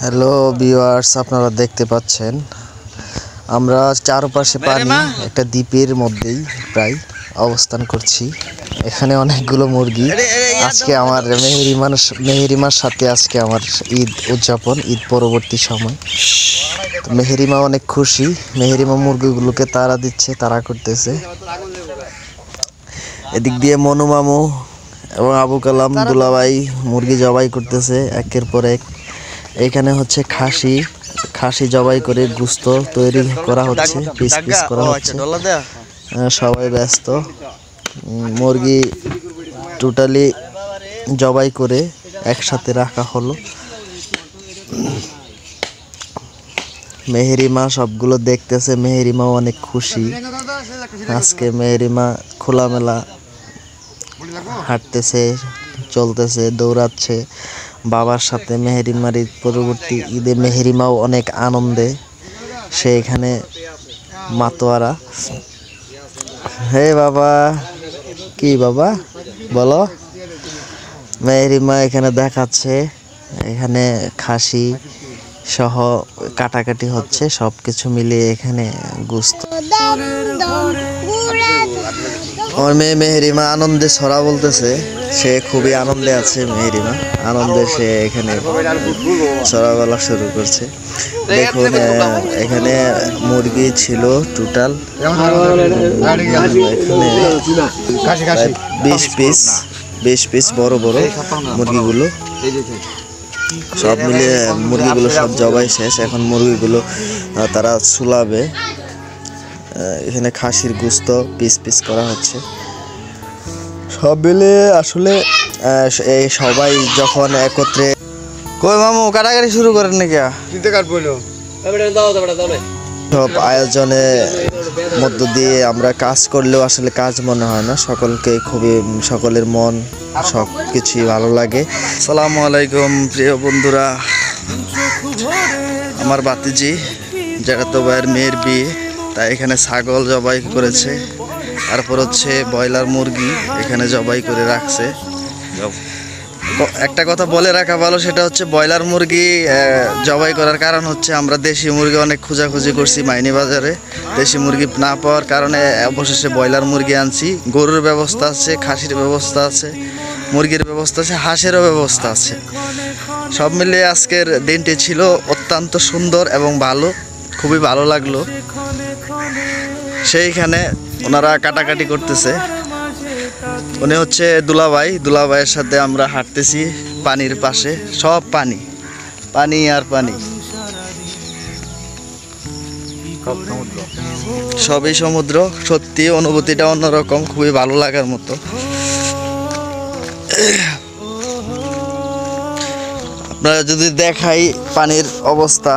Hello viewers, আপনারা দেখতে পাচ্ছেন আমরা চারপাশে পানি, একটা দ্বীপের মধ্যেই প্রায় অবস্থান করছি। এখানে অনেকগুলো মুরগি। আজকে আমার মেহেরিমার সাথে আজকে আমার ঈদ উদযাপন, ঈদ পরবর্তী সময়। তো মেহেরিমা অনেক খুশি। মেহেরিমা মুরগিগুলোকে তাড়া দিচ্ছে, তাড়া করতেছে। এদিক দিয়ে মনু মামু এবং আবু কালাম দুলাভাই মুরগি জবাই করতেছে একের পর এক। এখানে হচ্ছে খাসি জবাই করে গোশত তৈরি করা হচ্ছে, পিস পিস করা হচ্ছে। সবাই ব্যস্ত। মুরগি টোটালি জবাই করে একসাথে রাখা হলো। মেহেরিমা সবগুলো দেখতেছে। মেহেরিমাও অনেক খুশি। আজকে মেহেরিমা খোলামেলা হাঁটতেছে, চলতেছে, দৌড়াচ্ছে বাবার সাথে। মেহেরিমার ঈদ পরবর্তী ঈদে মেহেরিমাও অনেক আনন্দে, সে এখানে মাতোয়ারা। হে বাবা, কি বাবা বলো? মেহেরিমা এখানে দেখাচ্ছে, এখানে খাসি সহ কাটাকাটি হচ্ছে, সব কিছু মিলিয়ে এখানে গোশত। আমার মেয়ে মেহেরিমা আনন্দে ছড়া বলতেছে, সে খুবই আনন্দে আছে। মেহেরিমা আনন্দে সে এখানে ছড়া বলা শুরু করছে। দেখুন এখানে মুরগি ছিল টোটাল 20 পিস বড় বড় মুরগিগুলো। সব মিলিয়ে মুরগিগুলো সব জবাই শেষ। এখন মুরগিগুলো তারা ছুলাবে। এখানে খাসির গোশত পিস পিস করা হচ্ছে। সব মিলিয়ে আসলে এই সবাই যখন একত্রে। কই মামু কাটাকাটি শুরু করেন নাকি? সব আয়োজনের মধ্য দিয়ে আমরা কাজ করলেও আসলে কাজ মনে হয় না। সকলের মন সব কিছুই ভালো লাগে। আসসালামু আলাইকুম প্রিয় বন্ধুরা। আমার বাতিজি জ্যাঠাতো ভাইয়ের মেয়ের বিয়ে, তাই এখানে ছাগল জবাই করেছে। তারপর হচ্ছে ব্রয়লার মুরগি এখানে জবাই করে রাখছে। একটা কথা বলে রাখা ভালো, সেটা হচ্ছে ব্রয়লার মুরগি জবাই করার কারণ হচ্ছে আমরা দেশি মুরগি অনেক খোঁজাখুঁজি করছি মাইনি বাজারে। দেশি মুরগি না পাওয়ার কারণে অবশেষে ব্রয়লার মুরগি আনছি। গরুর ব্যবস্থা আছে, খাসির ব্যবস্থা আছে, মুরগির ব্যবস্থা আছে, হাঁসেরও ব্যবস্থা আছে। সব মিলিয়ে আজকের দিনটি ছিল অত্যন্ত সুন্দর এবং ভালো, খুবই ভালো লাগলো। সেইখানে ওনারা কাটাকাটি করতেছে। উনি হচ্ছে দুলাভাইয়ের সাথে আমরা হাঁটতেছি পানির পাশে। সব পানি পানি আর পানি, সবই সমুদ্র। সত্যি অনুভূতিটা অন্যরকম, খুবই ভালো লাগার মতো। আপনারা যদি দেখাই পানির অবস্থা,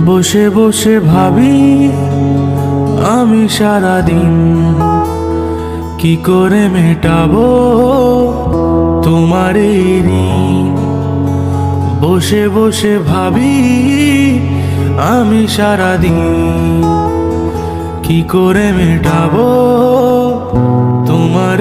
বসে বসে ভাবি আমি সারাদিন, কি করে মেটাবো তোমার ঋণ। বসে বসে ভাবি আমি সারাদিন, কি করে মেটাবো তোমার